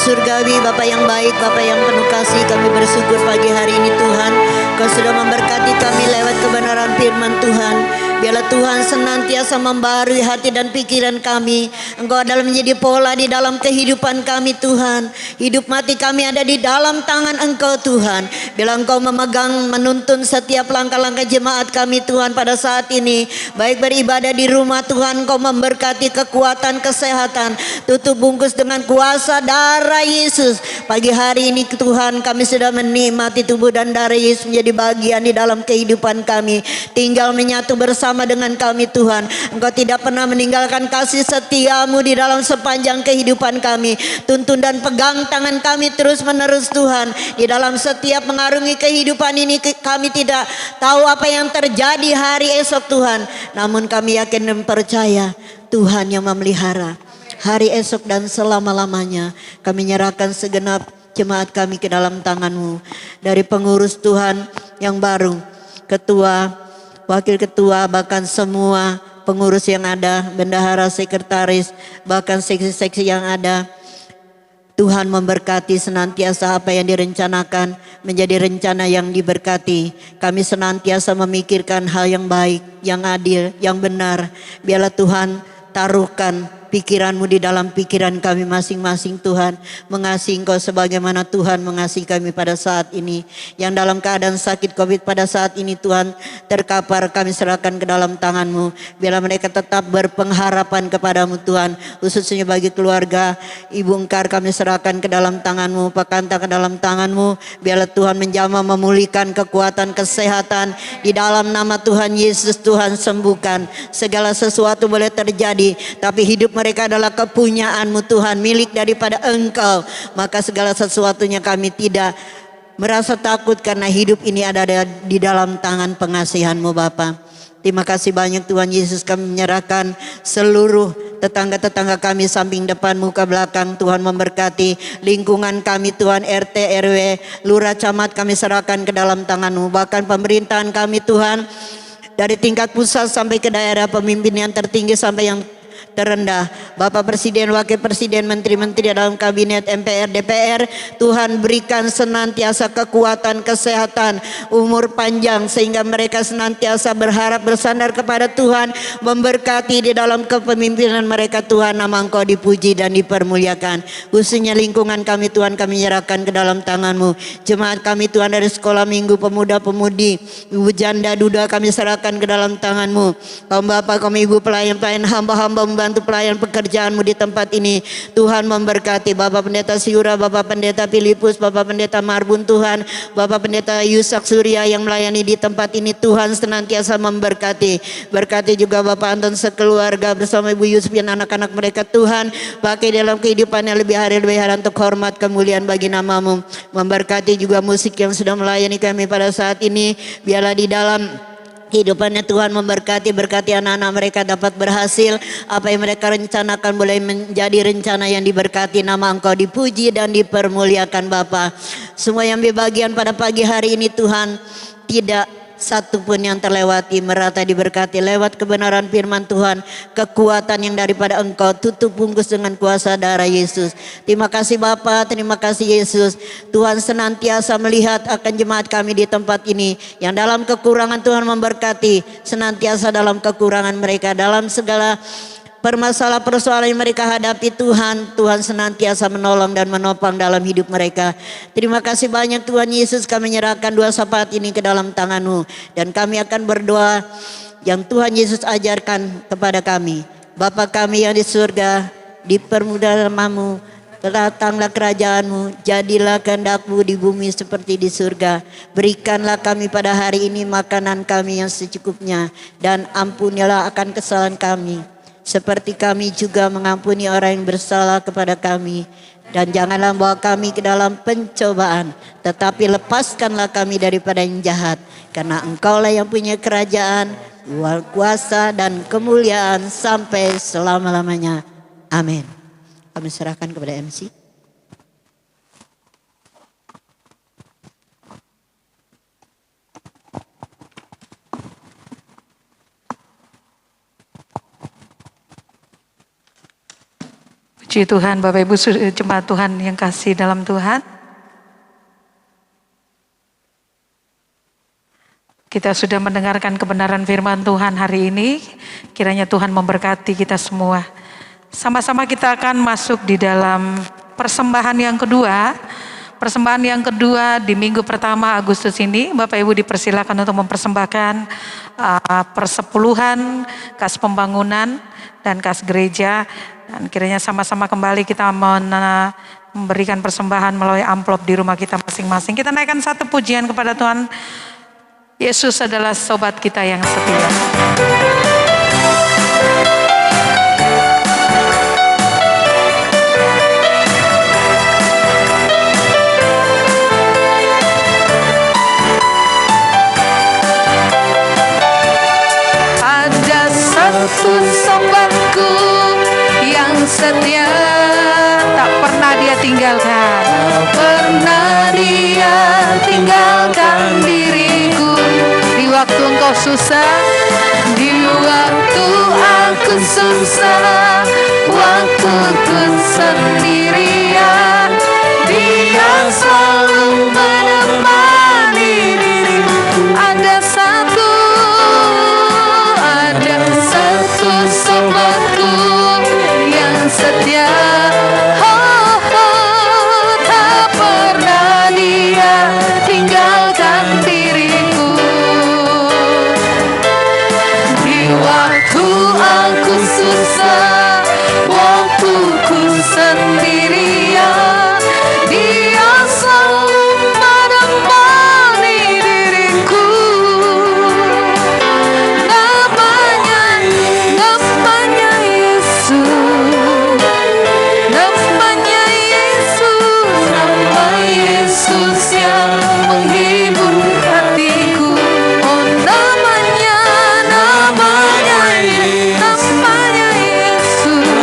Surgawi, Bapa yang baik, Bapa yang penuh kasih, kami bersyukur pagi hari ini Tuhan, Kau sudah memberkati kami lewat kebenaran firman Tuhan. Biarlah Tuhan senantiasa membarui hati dan pikiran kami. Engkau adalah menjadi pola di dalam kehidupan kami Tuhan. Hidup mati kami ada di dalam tangan Engkau Tuhan. Bila Engkau memegang menuntun setiap langkah-langkah jemaat kami Tuhan pada saat ini. Baik beribadah di rumah Tuhan, Engkau memberkati kekuatan kesehatan. Tutup bungkus dengan kuasa darah Yesus. Pagi hari ini Tuhan kami sudah menikmati tubuh dan darah Yesus menjadi bagian di dalam kehidupan kami. Tinggal menyatu bersama dengan kami Tuhan. Engkau tidak pernah meninggalkan kasih setiamu di dalam sepanjang kehidupan kami. Tuntun dan pegang tangan kami terus menerus Tuhan. Di dalam setiap mengarungi kehidupan ini kami tidak tahu apa yang terjadi hari esok Tuhan. Namun kami yakin dan percaya Tuhan yang memelihara hari esok dan selama-lamanya. Kami nyerahkan segenap jemaat kami ke dalam tangan-Mu. Dari pengurus Tuhan yang baru, ketua, wakil ketua, bahkan semua pengurus yang ada, bendahara, sekretaris, bahkan seksi-seksi yang ada. Tuhan memberkati senantiasa apa yang direncanakan menjadi rencana yang diberkati. Kami senantiasa memikirkan hal yang baik, yang adil, yang benar. Biarlah Tuhan taruhkan pikiran-Mu di dalam pikiran kami masing-masing Tuhan. Mengasihi Engkau sebagaimana Tuhan mengasihi kami pada saat ini. Yang dalam keadaan sakit COVID pada saat ini Tuhan, terkapar kami serahkan ke dalam tangan-Mu. Biarlah mereka tetap berpengharapan kepadamu Tuhan. Khususnya bagi keluarga Ibu Engkar kami serahkan ke dalam tangan-Mu. Pak Kanta ke dalam tangan-Mu. Biarlah Tuhan menjamah memulihkan kekuatan kesehatan. Di dalam nama Tuhan Yesus Tuhan sembuhkan. Segala sesuatu boleh terjadi, tapi hidup mereka adalah kepunyaan-Mu Tuhan, milik daripada Engkau. Maka segala sesuatunya kami tidak merasa takut karena hidup ini ada di dalam tangan pengasihan-Mu Bapa. Terima kasih banyak Tuhan Yesus, kami menyerahkan seluruh tetangga-tetangga kami samping depan muka belakang. Tuhan memberkati lingkungan kami Tuhan, RT, RW, lurah, camat kami serahkan ke dalam tangan-Mu. Bahkan pemerintahan kami Tuhan, dari tingkat pusat sampai ke daerah, pemimpin yang tertinggi sampai yang terendah, Bapak Presiden, Wakil Presiden, Menteri-Menteri dalam Kabinet, MPR, DPR, Tuhan berikan senantiasa kekuatan, kesehatan, umur panjang, sehingga mereka senantiasa berharap bersandar kepada Tuhan, memberkati di dalam kepemimpinan mereka Tuhan. Nama Engkau dipuji dan dipermuliakan. Khususnya lingkungan kami Tuhan, kami nyerahkan ke dalam tangan-Mu. Jemaat kami Tuhan dari sekolah minggu, pemuda-pemudi, ibu janda, duda kami serahkan ke dalam tangan-Mu. Kaum Bapak, kaum Ibu, pelayan-pelayan, hamba-hamba membantu pelayan pekerjaan-Mu di tempat ini. Tuhan memberkati Bapak Pendeta Siura, Bapak Pendeta Filipus, Bapak Pendeta Marbun Tuhan, Bapak Pendeta Yusak Surya yang melayani di tempat ini. Tuhan senantiasa memberkati. Berkati juga Bapak Anton sekeluarga bersama Ibu Yusuf dan anak-anak mereka Tuhan. Pakai dalam kehidupannya lebih hari lebih hari untuk hormat kemuliaan bagi nama-Mu. Memberkati juga musik yang sudah melayani kami pada saat ini. Biarlah di dalam kehidupannya Tuhan memberkati, berkati anak-anak mereka dapat berhasil. Apa yang mereka rencanakan boleh menjadi rencana yang diberkati. Nama Engkau dipuji dan dipermuliakan Bapa. Semua yang berbagian pada pagi hari ini Tuhan, tidak satu pun yang terlewati, merata diberkati lewat kebenaran firman Tuhan, kekuatan yang daripada Engkau. Tutup bungkus dengan kuasa darah Yesus. Terima kasih Bapa, terima kasih Yesus. Tuhan senantiasa melihat akan jemaat kami di tempat ini, yang dalam kekurangan Tuhan memberkati, senantiasa dalam kekurangan mereka, dalam segala permasalahan-persoalan yang mereka hadapi Tuhan, Tuhan senantiasa menolong dan menopang dalam hidup mereka. Terima kasih banyak Tuhan Yesus, kami menyerahkan dua syafaat ini ke dalam tangan-Mu. Dan kami akan berdoa yang Tuhan Yesus ajarkan kepada kami. Bapa kami yang di surga, dipermudah namamu, datanglah kerajaan-Mu, jadilah kehendak-Mu di bumi seperti di surga. Berikanlah kami pada hari ini makanan kami yang secukupnya, dan ampunilah akan kesalahan kami, seperti kami juga mengampuni orang yang bersalah kepada kami. Dan janganlah bawa kami ke dalam pencobaan, tetapi lepaskanlah kami daripada yang jahat. Karena Engkaulah yang punya kerajaan, kuasa dan kemuliaan sampai selama-lamanya. Amin. Kami serahkan kepada MC. Puji Tuhan, Bapak Ibu jemaat Tuhan yang kasih dalam Tuhan. Kita Kita sudah mendengarkan kebenaran firman Tuhan hari ini. Kiranya Tuhan memberkati kita semua. Sama-sama kita akan masuk di dalam persembahan yang kedua. Persembahan yang kedua di minggu pertama Agustus ini, Bapak Ibu dipersilakan untuk mempersembahkan persepuluhan, kas pembangunan, dan kas gereja. Dan kiranya sama-sama kembali kita memberikan persembahan melalui amplop di rumah kita masing-masing. Kita naikkan satu pujian kepada Tuhan. Yesus adalah sobat kita yang setia. Ada satu sobatku yang setia, tak pernah dia tinggalkan, tak pernah dia tinggalkan diriku. Di waktu engkau susah, di waktu aku susah, waktu ku sendirian, dia selalu menemani diriku. Ada satu sobatku yang setia, tak pernah dia tinggalkan diriku. Di waktu aku susah, waktu ku sendirian, dia selalu menemani diriku. Namanya Yesus, namanya Yesus, nama Yesus yang menghibur hatiku. Oh namanya Yesus, namanya Yesus,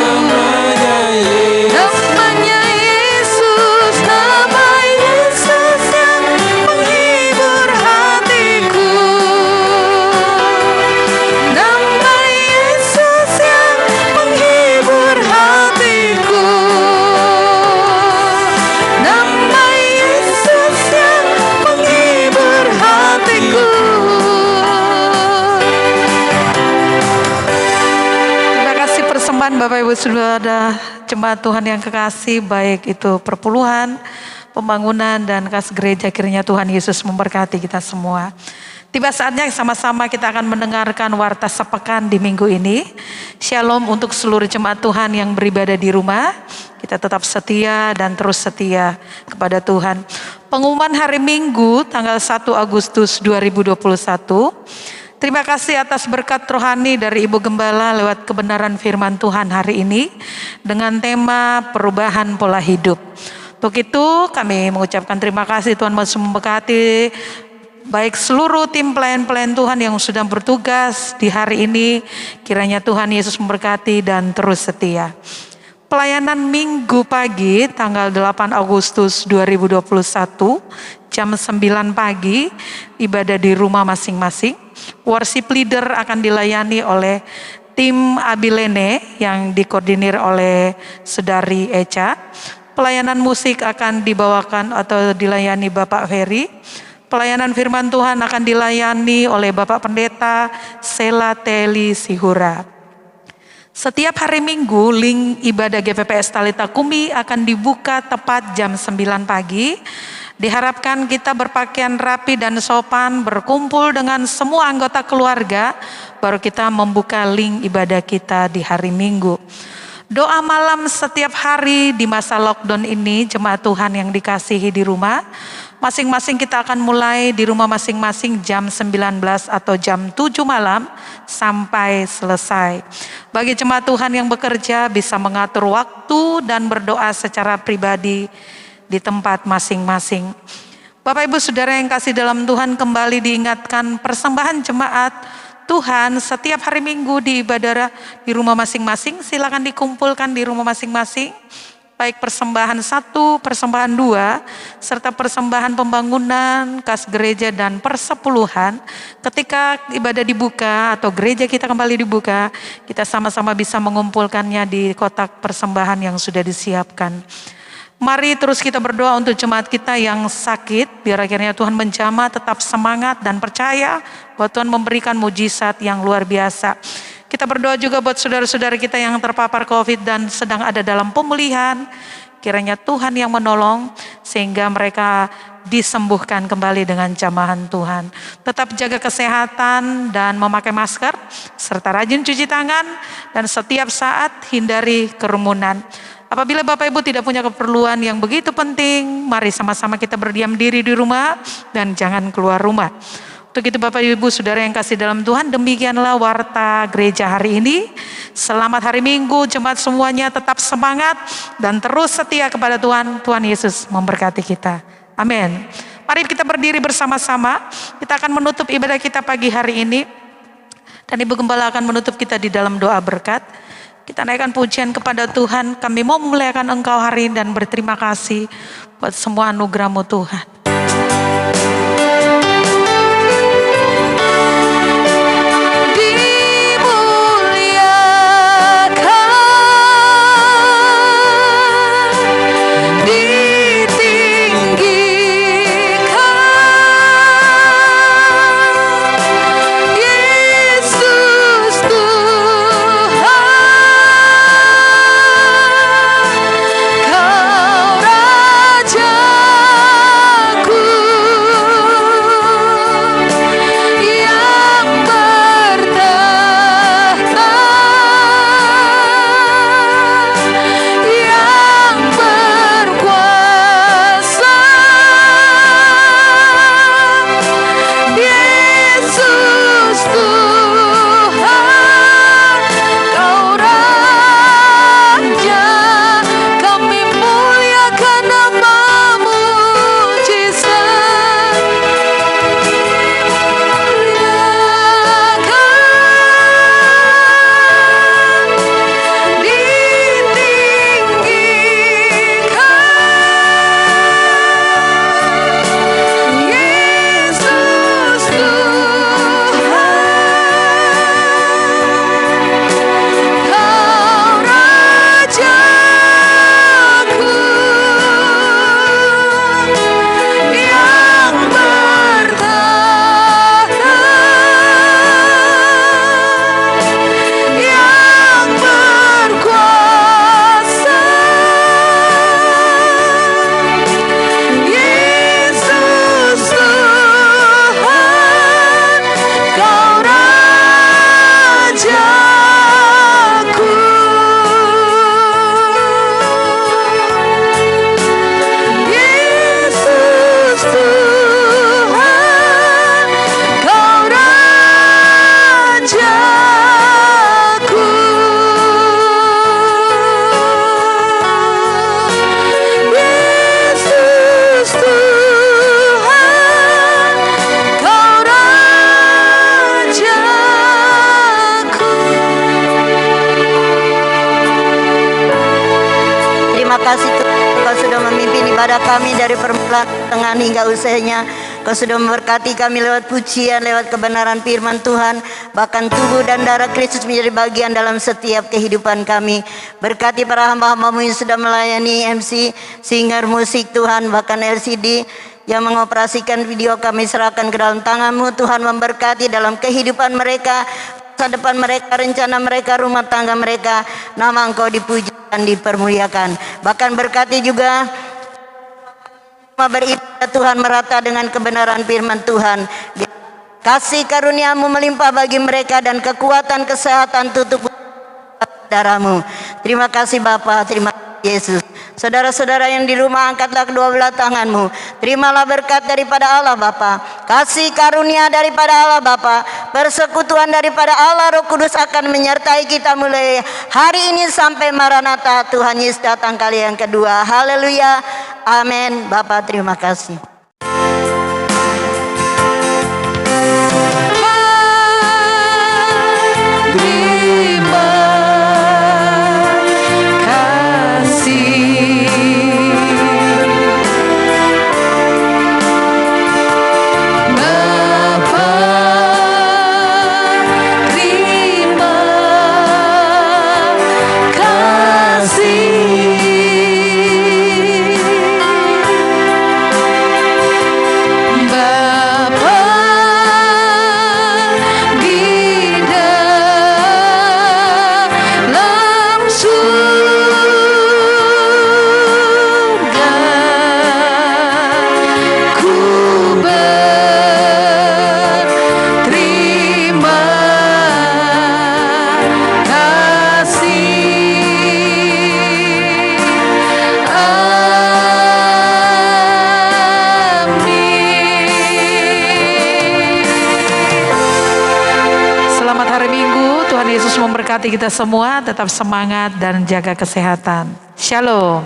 nama Yesus yang menghibur hatiku. Nama Yesus yang menghibur hatiku. Nama Yesus yang menghibur hatiku. Terima kasih persembahan Bapak Ibu Saudara jemaat Tuhan yang kekasih, baik itu perpuluhan, pembangunan, dan kas gereja. Kiranya Tuhan Yesus memberkati kita semua. Tiba saatnya sama-sama kita akan mendengarkan warta sepekan di minggu ini. Shalom untuk seluruh jemaat Tuhan yang beribadah di rumah. Kita tetap setia dan terus setia kepada Tuhan. Pengumuman hari Minggu tanggal 1 Agustus 2021. Terima kasih atas berkat rohani dari Ibu Gembala lewat kebenaran firman Tuhan hari ini dengan tema perubahan pola hidup. Untuk itu kami mengucapkan terima kasih, Tuhan Yesus memberkati baik seluruh tim pelayan-pelayan Tuhan yang sudah bertugas di hari ini. Kiranya Tuhan Yesus memberkati dan terus setia. Pelayanan Minggu pagi tanggal 8 Agustus 2021 jam 9 pagi, ibadah di rumah masing-masing. Worship leader akan dilayani oleh tim Abilene yang dikoordinir oleh Saudari Eca. Pelayanan musik akan dibawakan atau dilayani Bapak Ferry. Pelayanan firman Tuhan akan dilayani oleh Bapak Pendeta Sela Teli Sihura. Setiap hari Minggu, link ibadah GPPS Talita Kumi akan dibuka tepat jam 9 pagi. Diharapkan kita berpakaian rapi dan sopan, berkumpul dengan semua anggota keluarga, baru kita membuka link ibadah kita di hari Minggu. Doa malam setiap hari di masa lockdown ini, jemaat Tuhan yang dikasihi di rumah, masing-masing kita akan mulai di rumah masing-masing jam 19 atau jam 7 malam sampai selesai. Bagi jemaat Tuhan yang bekerja bisa mengatur waktu dan berdoa secara pribadi di tempat masing-masing. Bapak Ibu Saudara yang kasih dalam Tuhan, kembali diingatkan persembahan jemaat Tuhan setiap hari Minggu di ibadah di rumah masing-masing. Silakan dikumpulkan di rumah masing-masing. Baik persembahan 1, persembahan 2, serta persembahan pembangunan, kas gereja dan persepuluhan. Ketika ibadah dibuka atau gereja kita kembali dibuka, kita sama-sama bisa mengumpulkannya di kotak persembahan yang sudah disiapkan. Mari terus kita berdoa untuk jemaat kita yang sakit, biar akhirnya Tuhan menjamah, tetap semangat dan percaya bahwa Tuhan memberikan mujizat yang luar biasa. Kita berdoa juga buat saudara-saudara kita yang terpapar COVID dan sedang ada dalam pemulihan. Kiranya Tuhan yang menolong sehingga mereka disembuhkan kembali dengan jamahan Tuhan. Tetap jaga kesehatan dan memakai masker, serta rajin cuci tangan, dan setiap saat hindari kerumunan. Apabila Bapak Ibu tidak punya keperluan yang begitu penting, mari sama-sama kita berdiam diri di rumah dan jangan keluar rumah. Untuk itu Bapak Ibu Saudara yang kasih dalam Tuhan, demikianlah warta gereja hari ini. Selamat hari Minggu, jemaat semuanya tetap semangat dan terus setia kepada Tuhan. Tuhan Yesus memberkati kita. Amin. Mari kita berdiri bersama-sama. Kita akan menutup ibadah kita pagi hari ini. Dan Ibu Gembala akan menutup kita di dalam doa berkat. Kita naikkan pujian kepada Tuhan. Kami mau memuliakan Engkau hari ini dan berterima kasih buat semua anugerah-Mu Tuhan. Kami dari permulaan tengah hingga usainya. Kau sudah memberkati kami lewat pujian, lewat kebenaran firman Tuhan. Bahkan tubuh dan darah Kristus menjadi bagian dalam setiap kehidupan kami. Berkati para hamba-hamba-Mu yang sudah melayani MC, singer musik Tuhan, bahkan LCD yang mengoperasikan video, kami serahkan ke dalam tangan-Mu. Tuhan memberkati dalam kehidupan mereka, masa depan mereka, rencana mereka, rumah tangga mereka. Nama Engkau dipuji dan dipermuliakan. Bahkan berkati juga beribadah Tuhan merata dengan kebenaran firman Tuhan. Kasih karunia-Mu melimpah bagi mereka dan kekuatan kesehatan tutup darah-Mu. Terima kasih Bapa, terima kasih Yesus. Saudara-saudara yang di rumah, angkatlah kedua belah tangan-Mu. Terimalah berkat daripada Allah Bapa, kasih karunia daripada Allah Bapa, persekutuan daripada Allah Roh Kudus akan menyertai kita mulai hari ini sampai Maranatha, Tuhan Yesus datang kali yang kedua. Haleluya, amin. Bapa terima kasih. Kasih Selamat hari Minggu. Tuhan Yesus memberkati kita semua. Tetap semangat dan jaga kesehatan. Shalom.